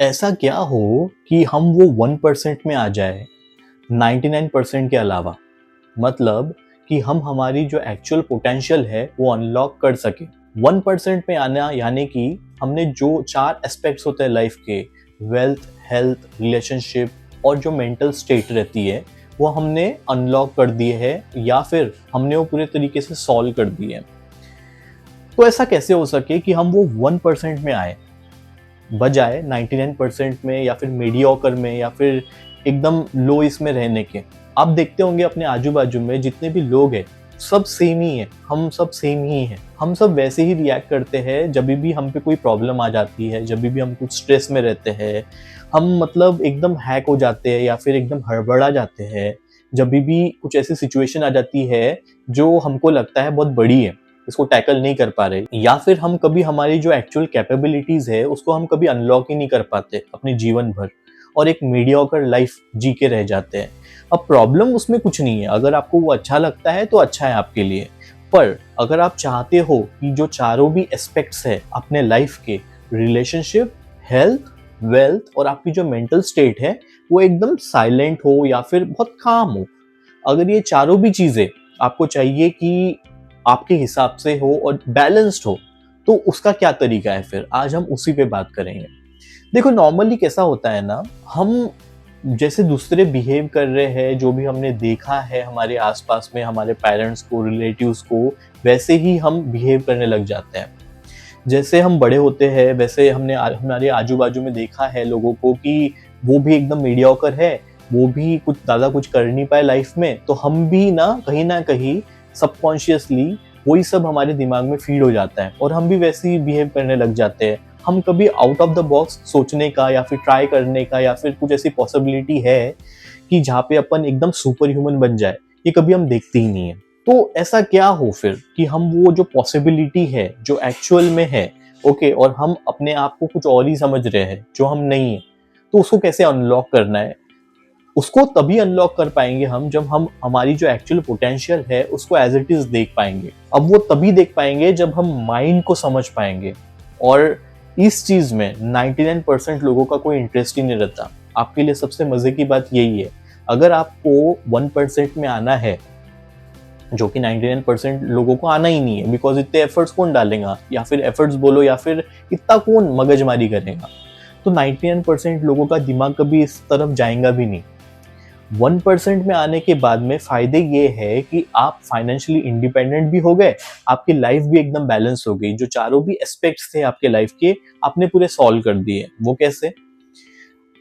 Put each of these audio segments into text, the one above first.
ऐसा क्या हो कि हम वो 1% में आ जाए 99% के अलावा। मतलब कि हम हमारी जो एक्चुअल पोटेंशियल है वो अनलॉक कर सके। 1% में आना यानी कि हमने जो 4 एस्पेक्ट्स होते हैं लाइफ के, वेल्थ, हेल्थ, रिलेशनशिप और जो मेंटल स्टेट रहती है, वो हमने अनलॉक कर दिए है या फिर हमने वो पूरे तरीके से सॉल्व कर दिए है। तो ऐसा कैसे हो सके कि हम वो 1% में आए बजाय 99% में या फिर मीडियोकर में या फिर एकदम लो इसमें रहने के। आप देखते होंगे अपने आजू बाजू में जितने भी लोग हैं, सब सेम ही है, हम सब सेम ही हैं। हम सब वैसे ही रिएक्ट करते हैं जब भी हम पे कोई प्रॉब्लम आ जाती है, जब भी हम कुछ स्ट्रेस में रहते हैं। हम मतलब एकदम हैक हो जाते हैं या फिर एकदम हड़बड़ा जाते हैं जब भी कुछ ऐसी सिचुएशन आ जाती है जो हमको लगता है बहुत बड़ी है, इसको टैकल नहीं कर पा रहे, या फिर हम कभी हमारी जो एक्चुअल कैपेबिलिटीज है उसको हम कभी अनलॉक ही नहीं कर पाते अपने जीवन भर और एक मीडियोकर लाइफ जी के रह जाते हैं। अब प्रॉब्लम उसमें कुछ नहीं है, अगर आपको वो अच्छा लगता है तो अच्छा है आपके लिए। पर अगर आप चाहते हो कि जो चारों भी एस्पेक्ट्स है अपने लाइफ के, रिलेशनशिप, हेल्थ, वेल्थ और आपकी जो मेंटल स्टेट है, वो एकदम साइलेंट हो या फिर बहुत काम हो, अगर ये चारों भी चीजें आपको चाहिए कि आपके हिसाब से हो और बैलेंस्ड हो, तो उसका क्या तरीका है फिर आज हम उसी पे बात करेंगे। देखो नॉर्मली कैसा होता है ना, हम जैसे दूसरे बिहेव कर रहे हैं, जो भी हमने देखा है हमारे आसपास में हमारे पेरेंट्स को, रिलेटिव्स को, वैसे ही हम बिहेव करने लग जाते हैं। जैसे हम बड़े होते हैं वैसे हमने हमारे आजू बाजू में देखा है लोगों को कि वो भी एकदम मीडियोकर है, वो भी कुछ ज़्यादा कुछ कर नहीं पाए लाइफ में, तो हम भी ना कहीं सबकॉन्शियसली वही सब हमारे दिमाग में फीड हो जाता है और हम भी वैसे ही बिहेव करने लग जाते हैं। हम कभी आउट ऑफ द बॉक्स सोचने का या फिर ट्राई करने का या फिर कुछ ऐसी पॉसिबिलिटी है कि जहाँ पे अपन एकदम सुपर ह्यूमन बन जाए, ये कभी हम देखते ही नहीं है। तो ऐसा क्या हो फिर कि हम वो जो पॉसिबिलिटी है जो एक्चुअल में है, ओके, और हम अपने आप को कुछ और ही समझ रहे हैं जो हम नहीं है, तो उसको कैसे अनलॉक करना है। उसको तभी अनलॉक कर पाएंगे हम जब हम हमारी जो एक्चुअल पोटेंशियल है उसको एज इट इज देख पाएंगे। अब वो तभी देख पाएंगे जब हम माइंड को समझ पाएंगे, और इस चीज में 99% लोगों का कोई इंटरेस्ट ही नहीं रहता। आपके लिए सबसे मजे की बात यही है, अगर आपको 1% में आना है, जो कि 99% लोगों को आना ही नहीं है, बिकॉज इतने एफर्ट्स कौन डालेगा, या फिर एफर्ट्स बोलो या फिर इतना कौन मगजमारी करेगा, तो 99% लोगों का दिमाग कभी इस तरफ जाएगा भी नहीं। 1% में आने के बाद में फायदे ये है कि आप फाइनेंशियली इंडिपेंडेंट भी हो गए, आपकी लाइफ भी एकदम बैलेंस हो गई, जो चारों भी एस्पेक्ट्स थे आपके लाइफ के आपने पूरे सॉल्व कर दिए। वो कैसे,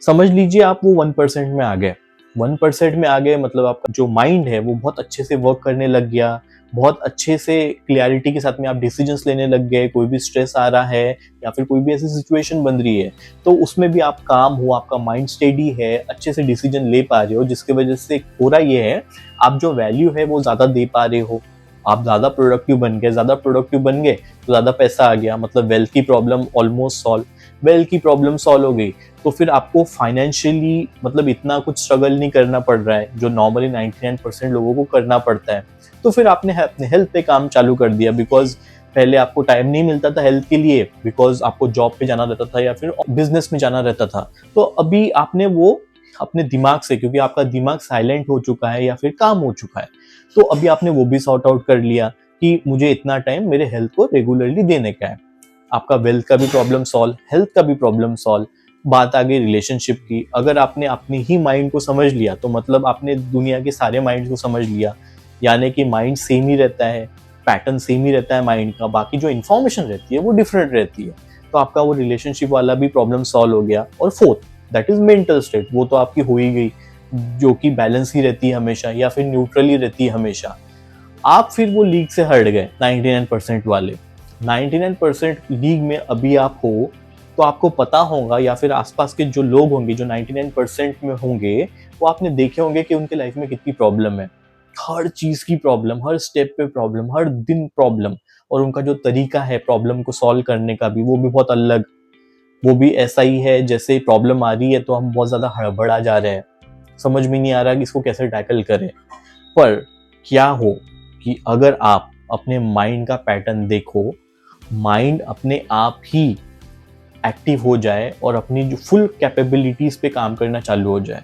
समझ लीजिए आप वो 1% में आ गए। 1% में आ गए मतलब आपका जो माइंड है वो बहुत अच्छे से वर्क करने लग गया, बहुत अच्छे से क्लियरिटी के साथ में आप डिसीजंस लेने लग गए। कोई भी स्ट्रेस आ रहा है या फिर कोई भी ऐसी सिचुएशन बन रही है तो उसमें भी आप काम हो, आपका माइंड स्टेडी है, अच्छे से डिसीजन ले पा रहे हो, जिसकी वजह से हो रहा ये है आप जो वैल्यू है वो ज्यादा दे पा रहे हो, आप ज्यादा प्रोडक्टिव बन गए। ज्यादा प्रोडक्टिव बन गए तो ज्यादा पैसा आ गया, मतलब वेल्थ की प्रॉब्लम ऑलमोस्ट सॉल्व। वेल्थ की प्रॉब्लम सॉल्व हो गई तो फिर आपको फाइनेंशियली मतलब इतना कुछ स्ट्रगल नहीं करना पड़ रहा है जो नॉर्मली 99% लोगों को करना पड़ता है। तो फिर आपने अपने हेल्थ पे काम चालू कर दिया, बिकॉज पहले आपको टाइम नहीं मिलता था हेल्थ के लिए, बिकॉज आपको जॉब पे जाना रहता था या फिर बिजनेस में जाना रहता था। तो अभी आपने वो अपने दिमाग से, क्योंकि आपका दिमाग साइलेंट हो चुका है या फिर काम हो चुका है, तो अभी आपने वो भी सॉर्ट आउट कर लिया कि मुझे इतना टाइम मेरे हेल्थ को रेगुलरली देने का है। आपका वेल्थ का भी प्रॉब्लम सॉल्व, हेल्थ का भी प्रॉब्लम सॉल्व। बात आ गई रिलेशनशिप की, अगर आपने अपने ही माइंड को समझ लिया तो मतलब आपने दुनिया के सारे माइंड को समझ लिया, यानी कि माइंड सेम ही रहता है, पैटर्न सेम ही रहता है माइंड का, बाकी जो इन्फॉर्मेशन रहती है वो डिफरेंट रहती है। तो आपका वो रिलेशनशिप वाला भी प्रॉब्लम सॉल्व हो गया। और fourth, that is mental state, वो तो आपकी हो ही गई, जो कि बैलेंस ही रहती है हमेशा या फिर न्यूट्रल ही रहती है हमेशा। आप फिर वो लीग से हट गए 99% वाले। 99% लीग में अभी आप हो तो आपको पता होगा, या फिर आसपास के जो लोग होंगे जो 99% में होंगे, वो आपने देखे होंगे कि उनके लाइफ में कितनी प्रॉब्लम है। हर चीज की प्रॉब्लम, हर स्टेप पे प्रॉब्लम, हर दिन प्रॉब्लम, और उनका जो तरीका है प्रॉब्लम को सॉल्व करने का भी वो भी बहुत अलग। वो भी ऐसा ही है जैसे प्रॉब्लम आ रही है तो हम बहुत ज्यादा हड़बड़ा जा रहे हैं, समझ में नहीं आ रहा कि इसको कैसे टैकल करें। पर क्या हो कि अगर आप अपने माइंड का पैटर्न देखो, माइंड अपने आप ही एक्टिव हो जाए और अपनी जो फुल कैपेबिलिटीज पे काम करना चालू हो जाए।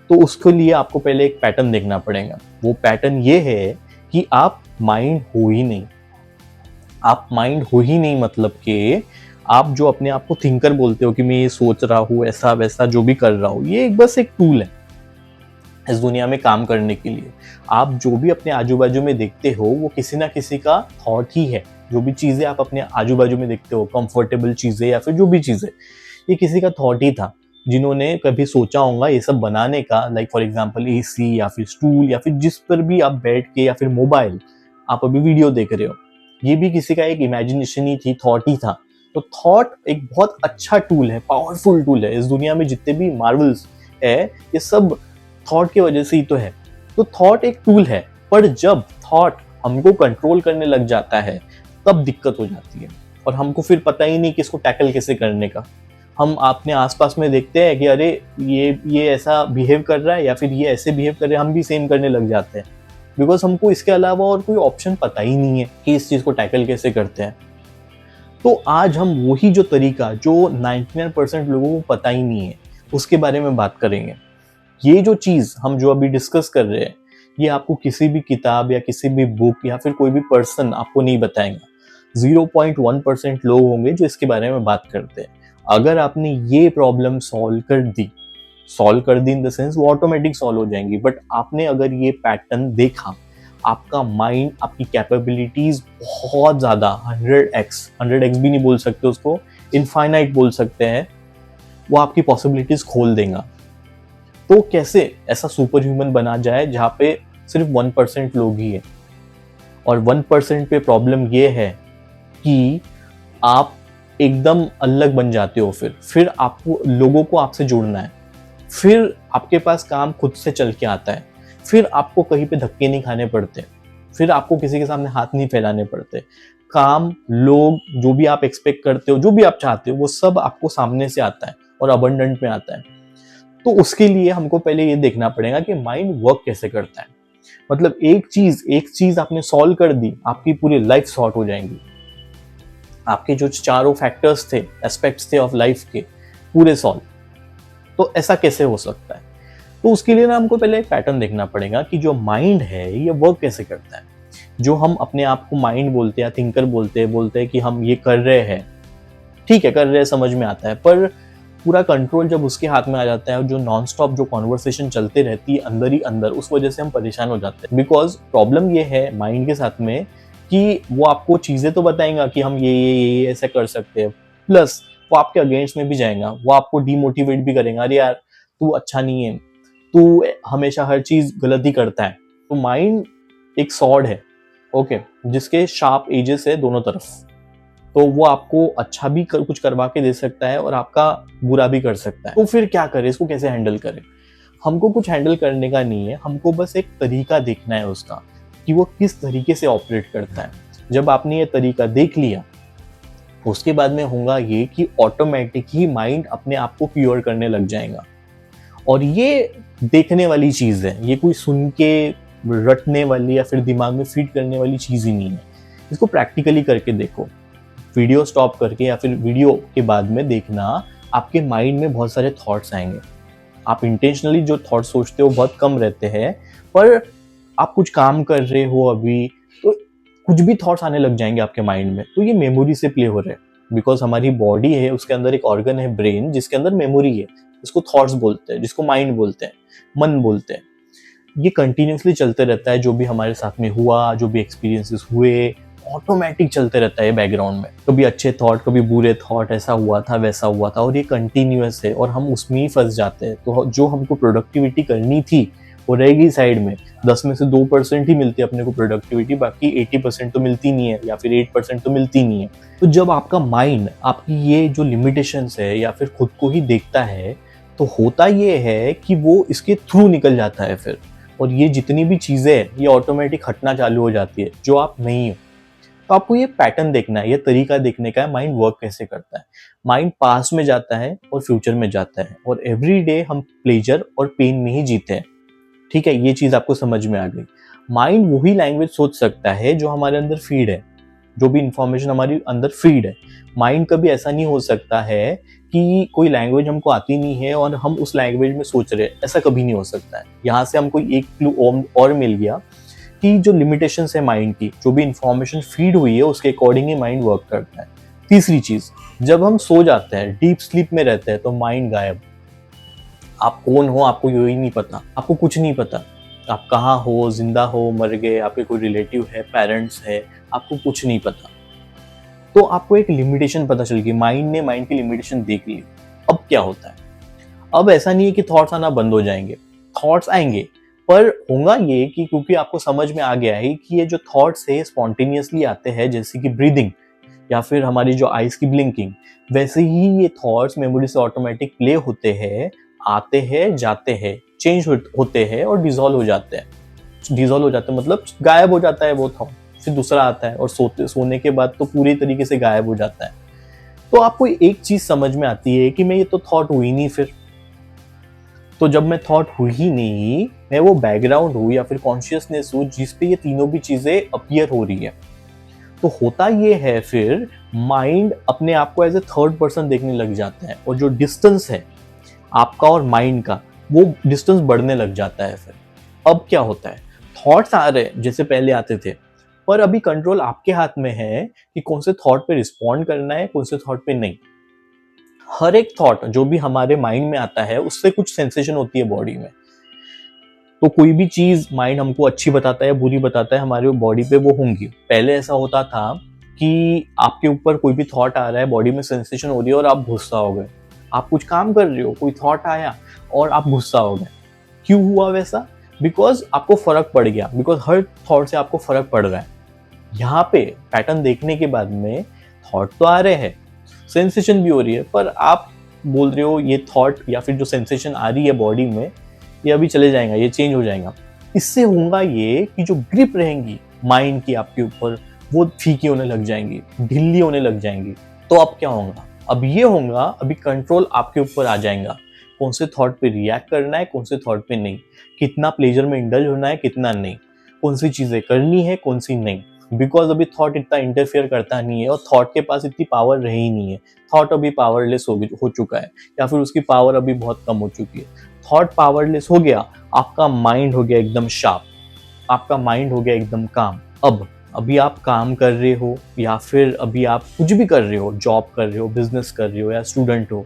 तो उसके लिए आपको पहले एक पैटर्न देखना पड़ेगा। वो पैटर्न ये है कि आप माइंड हो ही नहीं। आप माइंड हो ही नहीं मतलब कि आप जो अपने आप को थिंकर बोलते हो कि मैं ये सोच रहा हूँ, ऐसा वैसा जो भी कर रहा हूँ, ये एक बस एक टूल है इस दुनिया में काम करने के लिए। आप जो भी अपने आजू बाजू में देखते हो वो किसी ना किसी का थॉट ही है। जो भी चीजें आप अपने आजू बाजू में देखते हो, कंफर्टेबल चीजें या फिर जो भी चीजें, ये किसी का थॉट ही था, जिन्होंने कभी सोचा होगा ये सब बनाने का। लाइक फॉर एग्जाम्पल एसी या फिर स्टूल या फिर जिस पर भी आप बैठ के, या फिर मोबाइल, आप अभी वीडियो देख रहे हो, ये भी किसी का एक इमेजिनेशन ही थी, थॉट ही था। तो थॉट एक बहुत अच्छा टूल है, पावरफुल टूल है। इस दुनिया में जितने भी मार्वल्स है ये सब थॉट की वजह से ही तो है। तो थॉट एक टूल है, पर जब थॉट हमको कंट्रोल करने लग जाता है तब दिक्कत हो जाती है और हमको फिर पता ही नहीं कि इसको टैकल कैसे करने का। हम अपने आसपास में देखते हैं कि अरे ये ऐसा बिहेव कर रहा है या फिर ये ऐसे बिहेव कर रहे हैं, हम भी सेम करने लग जाते हैं, बिकॉज हमको इसके अलावा और कोई ऑप्शन पता ही नहीं है कि इस चीज को टैकल कैसे करते हैं। तो आज हम वही जो तरीका जो 99% लोगों को पता ही नहीं है उसके बारे में बात करेंगे। ये जो चीज हम जो अभी डिस्कस कर रहे हैं, ये आपको किसी भी किताब या किसी भी बुक या फिर कोई भी पर्सन आपको नहीं बताएगा। 0.1% लोग होंगे जो इसके बारे में बात करते हैं। अगर आपने ये प्रॉब्लम सॉल्व कर दी इन द सेंस वो ऑटोमेटिक सॉल्व हो जाएंगी, बट आपने अगर ये पैटर्न देखा, आपका माइंड, आपकी कैपेबिलिटीज बहुत ज्यादा 100x भी नहीं बोल सकते उसको, इनफाइनाइट बोल सकते हैं, वो आपकी पॉसिबिलिटीज खोल देगा। तो कैसे ऐसा सुपर ह्यूमन बना जाए जहाँ पे सिर्फ 1% लोग ही है। और 1% पे प्रॉब्लम ये है कि आप एकदम अलग बन जाते हो। फिर आपको लोगों को आपसे जुड़ना है, फिर आपके पास काम खुद से चल के आता है, फिर आपको कहीं पे धक्के नहीं खाने पड़ते, फिर आपको किसी के सामने हाथ नहीं फैलाने पड़ते। काम, लोग, जो भी आप एक्सपेक्ट करते हो, जो भी आप चाहते हो, वो सब आपको सामने से आता है और अबंडेंट में आता है। तो उसके लिए हमको पहले ये देखना पड़ेगा कि माइंड वर्क कैसे करता है। मतलब एक चीज आपने सॉल्व कर दी, आपकी पूरी लाइफ सॉर्ट हो जाएंगी। आपके जो चारों फैक्टर्स थे, एस्पेक्ट्स थे ऑफ लाइफ के, पूरे सॉल्व। तो ऐसा कैसे हो सकता है? तो उसके लिए ना हमको पहले एक पैटर्न देखना पड़ेगा कि जो माइंड है ये वर्क कैसे करता है। जो हम अपने आप को माइंड बोलते हैं, थिंकर बोलते हैं कि हम ये कर रहे हैं, ठीक है, कर रहे हैं, समझ में आता है, पर पूरा कंट्रोल जब उसके हाथ में आ जाता है और जो नॉन स्टॉप जो कॉन्वर्सेशन चलते रहती है अंदर ही अंदर, उस वजह से हम परेशान हो जाते हैं। बिकॉज प्रॉब्लम ये है माइंड के साथ में कि वो आपको चीजें तो बताएगा कि हम ये ऐसे कर सकते हैं, प्लस वो आपके अगेंस्ट में भी जाएगा, वो आपको डिमोटिवेट भी करेगा, अरे यार तू अच्छा नहीं है, तू हमेशा हर चीज गलत ही करता है। तो माइंड एक सॉर्ड है, ओके, जिसके शार्प एजेस है दोनों तरफ। तो वो आपको अच्छा भी कुछ करवा के दे सकता है और आपका बुरा भी कर सकता है। तो फिर क्या करें, इसको कैसे हैंडल करें? हमको कुछ हैंडल करने का नहीं है, हमको बस एक तरीका देखना है उसका कि वो किस तरीके से ऑपरेट करता है। जब आपने ये तरीका देख लिया, उसके बाद में होगा ये कि ऑटोमेटिक ही माइंड अपने आप को क्योर करने लग जाएगा। और ये देखने वाली चीज है, ये कोई सुन के रटने वाली या फिर दिमाग में फीड करने वाली चीज ही नहीं है। इसको प्रैक्टिकली करके देखो, वीडियो स्टॉप करके या फिर वीडियो के बाद में देखना, आपके माइंड में बहुत सारे थॉट्स आएंगे। आप इंटेंशनली जो थॉट्स सोचते हो बहुत कम रहते हैं, पर आप कुछ काम कर रहे हो अभी तो कुछ भी थॉट्स आने लग जाएंगे आपके माइंड में। तो ये मेमोरी से प्ले हो रहे हैं, बिकॉज हमारी बॉडी है, उसके अंदर एक ऑर्गन है ब्रेन, जिसके अंदर मेमोरी है, जिसको थॉट्स बोलते हैं, जिसको माइंड बोलते हैं, मन बोलते हैं। ये कंटिन्यूसली चलते रहता है, जो भी हमारे साथ में हुआ, जो भी एक्सपीरियंसेस हुए, ऑटोमेटिक चलते रहता है बैकग्राउंड में। कभी अच्छे थॉट, कभी बुरे थॉट, ऐसा हुआ था वैसा हुआ था, और ये कंटिन्यूअस है और हम उसमें ही फंस जाते हैं। तो जो हमको प्रोडक्टिविटी करनी थी वो रहेगी साइड में। 10 में से 2% ही मिलती है अपने को प्रोडक्टिविटी, बाकी 80% तो मिलती नहीं है, या फिर 8% तो मिलती नहीं है। तो जब आपका माइंड आपकी ये जो लिमिटेशंस है या फिर खुद को ही देखता है, तो होता ये है कि वो इसके थ्रू निकल जाता है फिर, और ये जितनी भी चीजें हैं ये ऑटोमेटिक हटना चालू हो जाती है जो आप नहीं हो। तो आपको ये पैटर्न देखना है, ये तरीका देखने का है माइंड वर्क कैसे करता है। माइंड पास्ट में जाता है और फ्यूचर में जाता है, और एवरी डे हम प्लेजर और पेन में ही जीते हैं। ठीक है, ये चीज आपको समझ में आ गई। माइंड वही लैंग्वेज सोच सकता है जो हमारे अंदर फीड है। जो भी इंफॉर्मेशन हमारी अंदर फीड है। माइंड कभी ऐसा नहीं हो सकता है कि कोई लैंग्वेज हमको आती नहीं है और हम उस लैंग्वेज में सोच रहे हैं, ऐसा कभी नहीं हो सकता है। यहाँ से हमको एक क्लू और मिल गया कि जो लिमिटेशंस है माइंड की, जो भी इंफॉर्मेशन फीड हुई है उसके अकॉर्डिंग ही माइंड वर्क करता है। तीसरी चीज, जब हम सो जाते हैं, डीप स्लीप में रहते हैं, तो माइंड गायब। आप कौन हो आपको यही नहीं पता, आपको कुछ नहीं पता, आप कहाँ हो, जिंदा हो, मर गए, आपके कोई रिलेटिव है, पेरेंट्स है, आपको कुछ नहीं पता। तो आपको एक लिमिटेशन पता चल गई, माइंड ने माइंड की लिमिटेशन देख ली। अब क्या होता है? अब ऐसा नहीं है कि थॉट्स आना बंद हो जाएंगे, थॉट्स आएंगे, पर होगा ये कि क्योंकि आपको समझ में आ गया है कि ये जो थॉट्स है स्पॉन्टेनियसली आते हैं, जैसे कि ब्रीदिंग या फिर हमारी जो आईज की ब्लिंकिंग, वैसे ही ये थॉट्स मेमोरी से ऑटोमेटिक प्ले होते हैं, आते हैं, जाते हैं, चेंज होते हैं और डिसॉल्व हो जाते हैं। डिसॉल्व हो जाते हैं मतलब गायब हो जाता है वो थॉट, फिर दूसरा आता है और सोने के बाद तो पूरी तरीके से गायब हो जाता है। तो आपको एक चीज समझ में आती है कि मैं ये तो थॉट हुई नहीं, फिर तो जब मैं थॉट हुई ही नहीं, मैं वो बैकग्राउंड हूँ या फिर कॉन्शियसनेस हूँ जिसपे ये तीनों भी चीजें अपीयर हो रही है। तो होता ये है फिर माइंड अपने आप को एज ए थर्ड पर्सन देखने लग जाता है और जो डिस्टेंस है आपका और माइंड का, वो डिस्टेंस बढ़ने लग जाता है। फिर अब क्या होता है? थॉट्स आ रहे हैं जैसे पहले आते थे, पर अभी कंट्रोल आपके हाथ में है कि कौन से थॉट पे रिस्पॉन्ड करना है, कौन से थॉट पे नहीं। हर एक थॉट जो भी हमारे माइंड में आता है उससे कुछ सेंसेशन होती है बॉडी में। तो कोई भी चीज माइंड हमको अच्छी बताता है या बुरी बताता है, हमारे बॉडी पे वो होंगी। पहले ऐसा होता था कि आपके ऊपर कोई भी थॉट आ रहा है, बॉडी में सेंसेशन हो रही है और आप गुस्सा हो गए। आप कुछ काम कर रहे हो, कोई थॉट आया और आप गुस्सा हो गए। क्यों हुआ वैसा? बिकॉज आपको फर्क पड़ गया, बिकॉज हर थॉट से आपको फर्क पड़ रहा है। यहाँ पे पैटर्न देखने के बाद में थॉट तो आ रहे हैं, सेंसेशन भी हो रही है, पर आप बोल रहे हो ये थॉट या फिर जो सेंसेशन आ रही है बॉडी में, ये अभी चले जाएगा, ये चेंज हो जाएगा। इससे होगा ये कि जो ग्रिप रहेंगी माइंड की आपके ऊपर, वो फीकी होने लग जाएंगी, ढीली होने लग जाएंगी। तो अब क्या होगा? अब ये होगा, अभी कंट्रोल आपके ऊपर आ जाएगा, कौन से थॉट पे रिएक्ट करना है, कौन से थॉट पे नहीं, कितना प्लेजर में इंडल्ज होना है, कितना नहीं, कौन सी चीजें करनी है, कौन सी नहीं। बिकॉज अभी थॉट इतना इंटरफेयर करता नहीं है और थॉट के पास इतनी पावर रही नहीं है। थॉट अभी पावरलेस हो चुका है या फिर उसकी पावर अभी बहुत कम हो चुकी है। थॉट पावरलेस हो गया, आपका माइंड हो गया एकदम शार्प, आपका माइंड हो गया एकदम काम। अब अभी आप काम कर रहे हो या फिर अभी आप कुछ भी कर रहे हो, जॉब कर रहे हो, बिजनेस कर रहे हो या स्टूडेंट हो,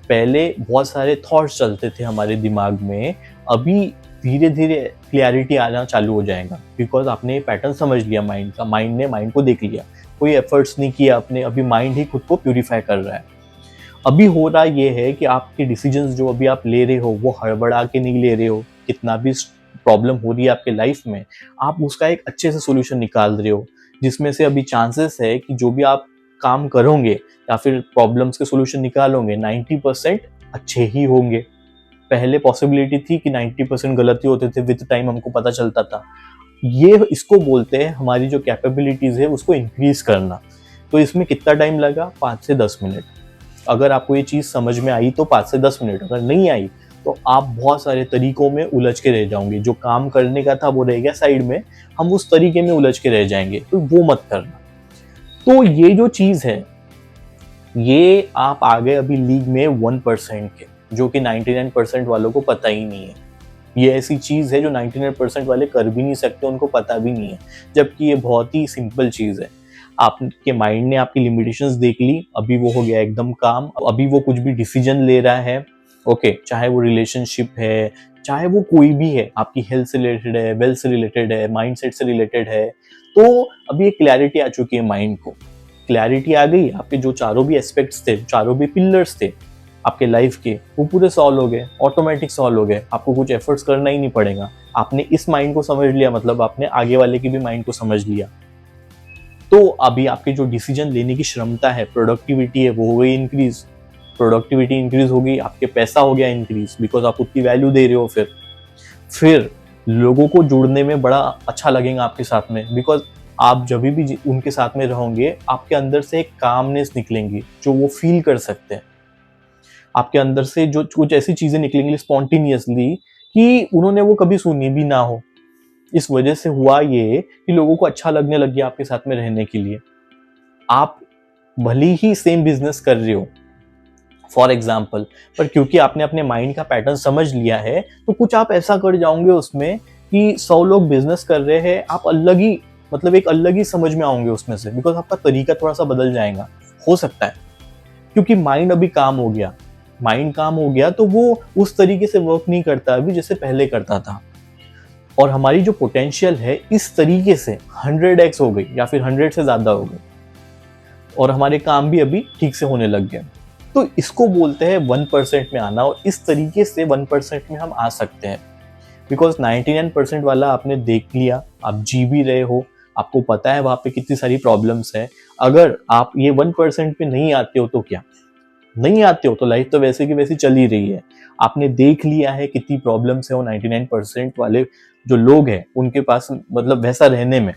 पहले बहुत सारे थॉट्स चलते थे हमारे दिमाग में, अभी धीरे धीरे क्लियरिटी आना चालू हो जाएगा। बिकॉज आपने पैटर्न समझ लिया माइंड का, माइंड ने माइंड को देख लिया, कोई एफर्ट्स नहीं किया आपने, अभी माइंड ही खुद को प्यूरिफाई कर रहा है। अभी हो रहा ये है कि आपके डिसीजंस जो अभी आप ले रहे हो वो हड़बड़ा के नहीं ले रहे हो। कितना भी प्रॉब्लम हो रही है आपके लाइफ में, आप उसका एक अच्छे से सोल्यूशन निकाल रहे हो, जिसमें से अभी चांसेस है कि जो भी आप काम करोगे या फिर प्रॉब्लम्स के सोल्यूशन निकालोगे 90% अच्छे ही होंगे। पहले पॉसिबिलिटी थी कि 90% गलती होते थे, विद टाइम हमको पता चलता था। ये इसको बोलते हैं हमारी जो कैपेबिलिटीज है उसको इंक्रीज करना। तो इसमें कितना टाइम लगा? 5 से 10 मिनट। अगर आपको ये चीज समझ में आई तो 5 से 10 मिनट, अगर नहीं आई तो आप बहुत सारे तरीकों में उलझ के रह जाओगे। जो काम करने का था वो रह गया साइड में, हम उस तरीके में उलझ के रह जाएंगे, तो वो मत करना। तो ये जो चीज है, ये आप आ गए अभी लीग में 1% के, जो कि 99% वालों को पता ही नहीं है। ये ऐसी चीज है जो 99% वाले कर भी नहीं सकते, उनको पता भी नहीं है, जबकि ये बहुत ही सिंपल चीज है। आपके माइंड ने आपकी लिमिटेशंस देख ली, अभी वो हो गया एकदम काम। अभी वो कुछ भी डिसीजन ले रहा है, ओके, चाहे वो रिलेशनशिप है, चाहे वो कोई भी है, आपकी हेल्थ से रिलेटेड है, वेल्थ से रिलेटेड है, माइंडसेट से रिलेटेड है, तो अभी एक क्लैरिटी आ चुकी है माइंड को। क्लैरिटी आ गई, आपके जो चारों भी एस्पेक्ट्स थे, चारों भी पिलर्स थे आपके लाइफ के, वो पूरे सॉल्व हो गए, ऑटोमेटिक सॉल्व हो गए, आपको कुछ एफर्ट्स करना ही नहीं पड़ेगा। आपने इस माइंड को समझ लिया, मतलब आपने आगे वाले की भी माइंड को समझ लिया। तो अभी आपके जो डिसीजन लेने की क्षमता है, प्रोडक्टिविटी है, वो हो गई इंक्रीज। प्रोडक्टिविटी इंक्रीज हो गई, आपके पैसा हो गया इंक्रीज, बिकॉज आप उतनी वैल्यू दे रहे हो। फिर लोगों को जुड़ने में बड़ा अच्छा लगेगा आपके साथ में, बिकॉज आप जब भी उनके साथ में रहोगे, आपके अंदर से एक कामनेस निकलेंगी जो वो फील कर सकते हैं। आपके अंदर से जो कुछ ऐसी चीजें निकलेंगी स्पॉन्टेनियसली कि उन्होंने वो कभी सुनी भी ना हो। इस वजह से हुआ ये कि लोगों को अच्छा लगने लग गया आपके साथ में रहने के लिए। आप भले ही सेम बिजनेस कर रहे हो फॉर एग्जाम्पल, पर क्योंकि आपने अपने माइंड का पैटर्न समझ लिया है तो कुछ आप ऐसा कर जाओगे उसमें कि 100 लोग बिजनेस कर रहे हैं, आप अलग ही मतलब एक अलग ही समझ में आओगे उसमें से, बिकॉज आपका तरीका थोड़ा सा बदल जाएगा, हो सकता है, क्योंकि माइंड अभी काम हो गया। माइंड काम हो गया तो वो उस तरीके से वर्क नहीं करता अभी जैसे पहले करता था, और हमारी जो पोटेंशियल है इस तरीके से 100x हो गई या फिर 100 से ज्यादा हो गई, और हमारे काम भी अभी ठीक से होने लग गए। तो इसको बोलते हैं 1% में आना, और इस तरीके से 1% में हम आ सकते हैं, बिकॉज 99% वाला आपने देख लिया, आप जी भी रहे हो, आपको पता है वहां पे कितनी सारी प्रॉब्लम्स है। अगर आप ये 1% पे नहीं आते हो तो क्या, नहीं आते हो तो लाइफ तो वैसे की वैसी चल ही रही है। आपने देख लिया है कितनी प्रॉब्लम्स है, वो 99% वाले जो लोग हैं उनके पास, मतलब वैसा रहने में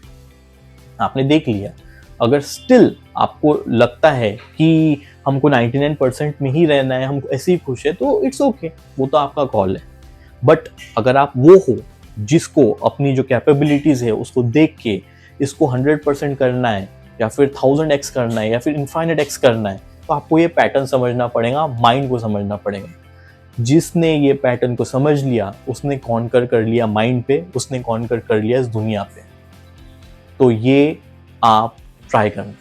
आपने देख लिया। अगर स्टिल आपको लगता है कि हमको 99% में ही रहना है, हम ऐसे ही खुश है, तो इट्स ओके, वो तो आपका कॉल है। बट अगर आप वो हो जिसको अपनी जो कैपेबिलिटीज है उसको देख के इसको 100% करना है, या फिर 1000x करना है, या फिर इनफाइनेट x करना है, तो आपको ये पैटर्न समझना पड़ेगा, माइंड को समझना पड़ेगा। जिसने ये पैटर्न को समझ लिया उसने कॉन्कर कर लिया माइंड पे, उसने कॉन्कर कर लिया इस दुनिया पे। तो ये आप ट्राई करना।